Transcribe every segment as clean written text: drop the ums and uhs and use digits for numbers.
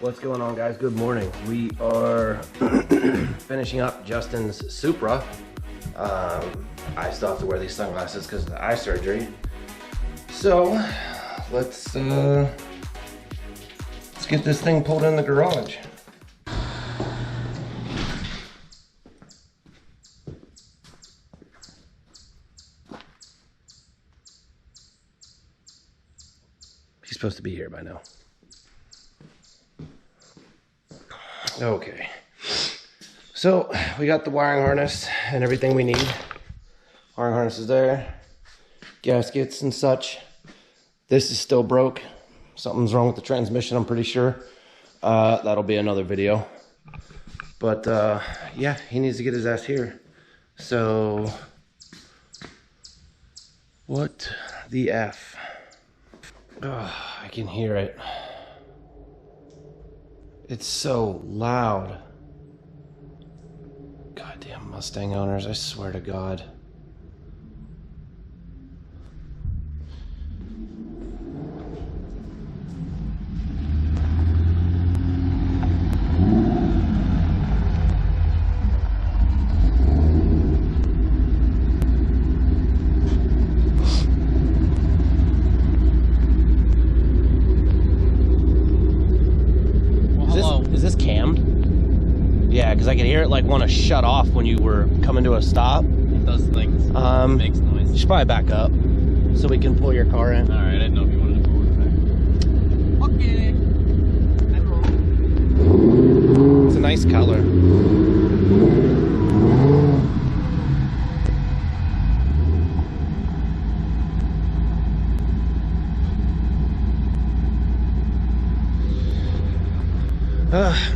What's going on, guys? Good morning. We are finishing up Justin's Supra. I still have to wear these sunglasses because of the eye surgery. So let's get this thing pulled in the garage. He's supposed to be here by now. Okay, so we got the wiring harness and everything we need. Wiring harness is there, gaskets and such. This is still broke. Something's wrong with the transmission, I'm pretty sure. That'll be another video. But yeah, he needs to get his ass here. So, what the F? Oh, I can hear it. It's so loud. Goddamn Mustang owners, I swear to God. Is this cammed? Yeah, because I could hear it like want to shut off when you were coming to a stop. It does things. It makes noise. You should probably back up so we can pull your car in. Alright, I didn't know if you wanted to pull it back. Okay. It's a nice color.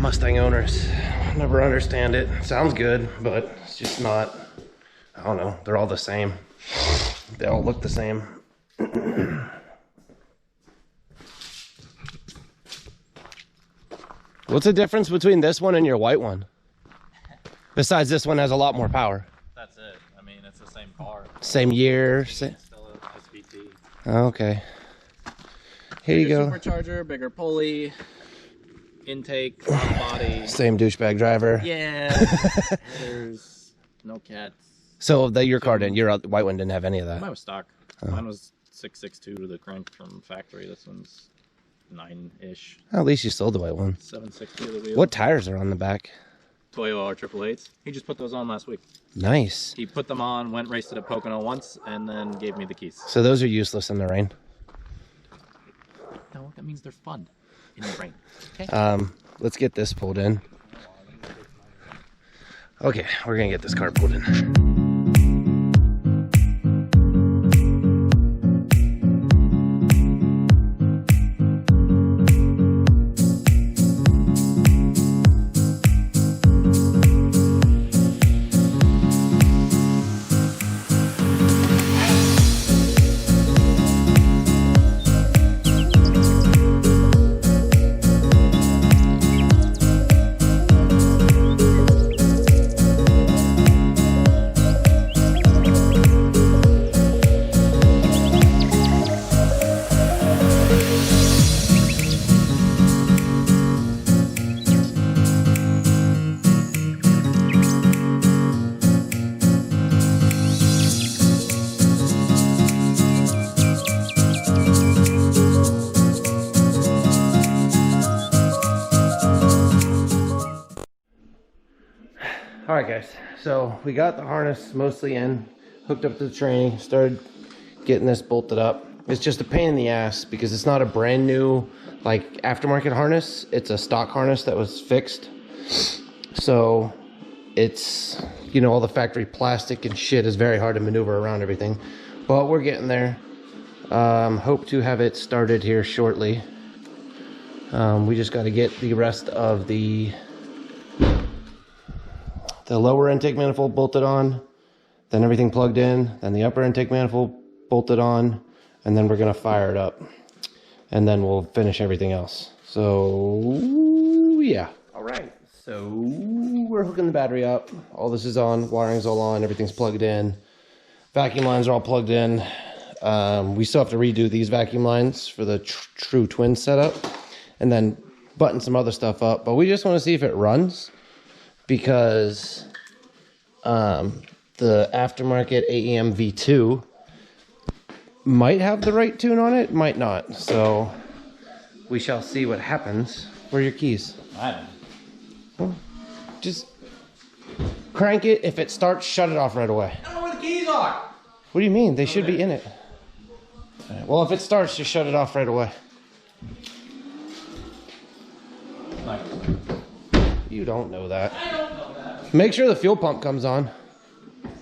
Mustang owners, never understand it. Sounds good, but it's just not. I don't know, they're all the same. They all look the same. What's the difference between this one and your white one? Besides, this one has a lot more power. That's it. I mean, it's the same car. Same year. It's still a SVT. Okay. Here you go. Supercharger, bigger pulley. Intake, front body. Same douchebag driver. Yeah. There's no cats. So that your car didn't, your white one didn't have any of that. Mine was stock. Oh. Mine was 662 to the crank from factory. This one's 9-ish. Well, at least you sold the white one. 760 to the wheel. What tires are on the back? Toyo R888s. He just put those on last week. Nice. He put them on, went raced it at Pocono once, and then gave me the keys. So those are useless in the rain. No, that means they're fun in the rain. Okay. Let's get this pulled in. Okay, we're gonna get this car pulled in. All right, guys, so we got the harness mostly in, hooked up to the training, started getting this bolted up. It's just a pain in the ass because it's not a brand new, like, aftermarket harness. It's a stock harness that was fixed. So it's, you know, all the factory plastic and shit is very hard to maneuver around everything. But we're getting there. Hope to have it started here shortly. We just got to get the rest of the lower intake manifold bolted on, then everything plugged in, then the upper intake manifold bolted on, and then we're gonna fire it up, and then we'll finish everything else. So yeah. All right, so we're hooking the battery up. All this is on, wiring's all on, everything's plugged in. Vacuum lines are all plugged in. We still have to redo these vacuum lines for the true twin setup, and then button some other stuff up, but we just want to see if it runs, because the aftermarket AEM V2 might have the right tune on it, might not. So we shall see what happens. Where are your keys? I don't know. Well, just crank it. If it starts, shut it off right away. I don't know where the keys are. What do you mean? They should be in it. All right, well, if it starts, just shut it off right away. You don't know that. I don't know that. Make sure the fuel pump comes on. I'm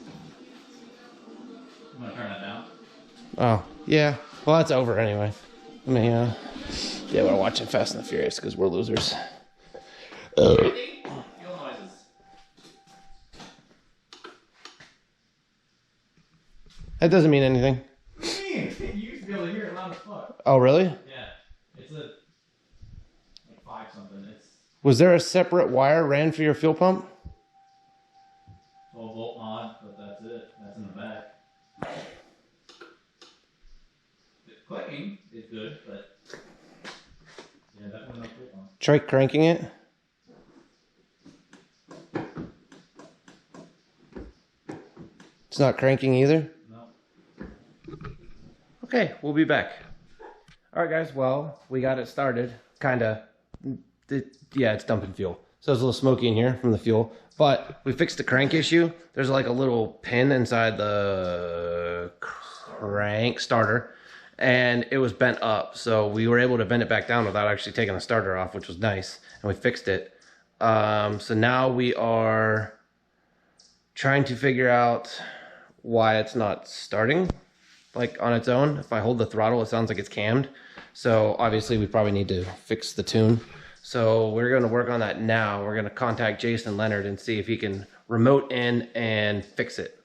gonna turn it down. Oh, yeah. Well, that's over anyway. I mean, yeah, we're watching Fast and the Furious because we're losers. Fuel noises. That doesn't mean anything. What do you mean? You used to be able to hear it loud as fuck. Oh, really? Yeah. It's a like 5 something. It's Was there a separate wire ran for your fuel pump? 12 volt mod, but that's it. That's in the back. The clicking is good, but yeah, that one no click on. Try cranking it. It's not cranking either? No. Okay, we'll be back. All right, guys. Well, we got it started. Kinda. Yeah, it's dumping fuel. So it's a little smoky in here from the fuel. But we fixed the crank issue. There's like a little pin inside the crank starter, and it was bent up. So we were able to bend it back down without actually taking the starter off, which was nice. And we fixed it. So now we are trying to figure out why it's not starting like on its own. If I hold the throttle, it sounds like it's cammed. So obviously we probably need to fix the tune. So we're going to work on that now. We're going to contact Jason Leonard and see if he can remote in and fix it.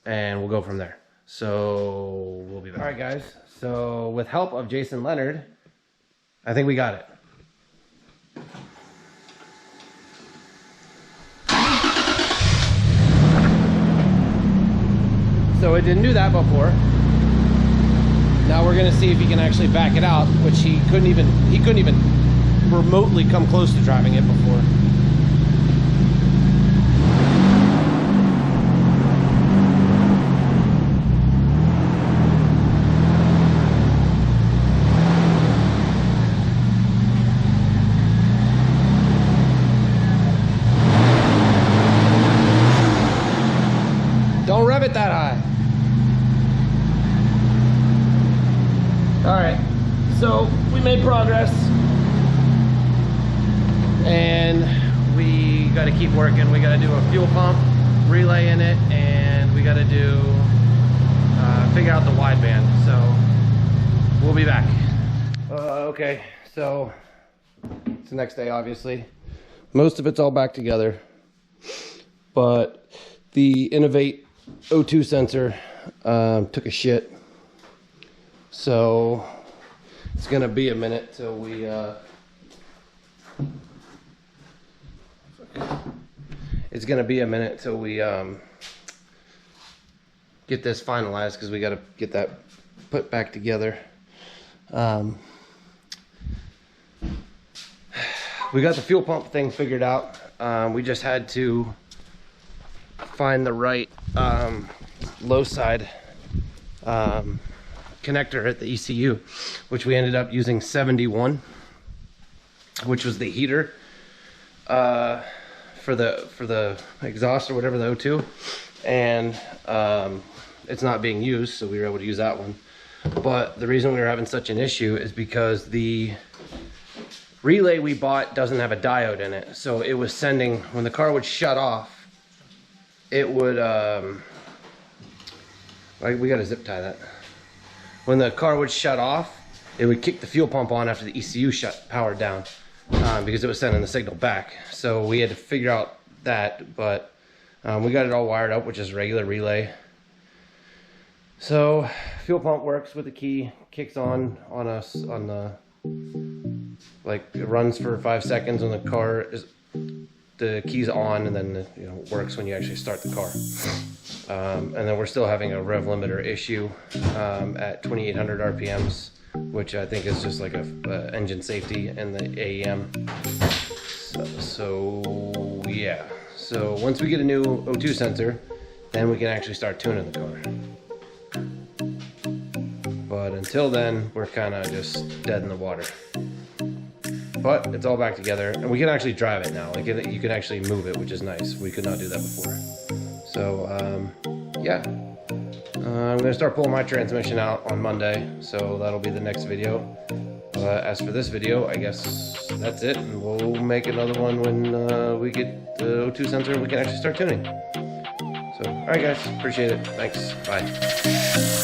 And we'll go from there. So we'll be back. All right, guys. So with help of Jason Leonard, I think we got it. So it didn't do that before. Now we're gonna see if he can actually back it out, which he couldn't even remotely come close to driving it before. Don't rev it that high. All right, so we made progress, and we got to keep working. We got to do a fuel pump relay in it, and we got to do figure out the wideband. So we'll be back. Okay, so it's the next day, obviously. Most of it's all back together, but the Innovate O2 sensor took a shit. So it's gonna be a minute till we get this finalized, because we got to get that put back together. We got the fuel pump thing figured out. We just had to find the right low side connector at the ECU, which we ended up using 71, which was the heater for the exhaust or whatever, the O2, and it's not being used, so we were able to use that one. But the reason we were having such an issue is because the relay we bought doesn't have a diode in it, so it was sending, when the car would shut off, it would we gotta zip tie that. When the car would shut off, it would kick the fuel pump on after the ECU powered down, because it was sending the signal back. So we had to figure out that, but we got it all wired up, which is regular relay. So fuel pump works with the key, kicks on us on the, like, it runs for 5 seconds when the car is, the key's on, and then it works when you actually start the car. And then we're still having a rev limiter issue at 2800 RPMs. which I think is just like a engine safety and the AEM. So yeah. So once we get a new O2 sensor, then we can actually start tuning the car. But until then, we're kind of just dead in the water. But it's all back together, and we can actually drive it now. Like you can actually move it, which is nice. We could not do that before. So yeah, I'm gonna start pulling my transmission out on Monday, so that'll be the next video. As for this video, I guess that's it, and we'll make another one when we get the O2 sensor and we can actually start tuning. So, alright guys, appreciate it. Thanks. Bye.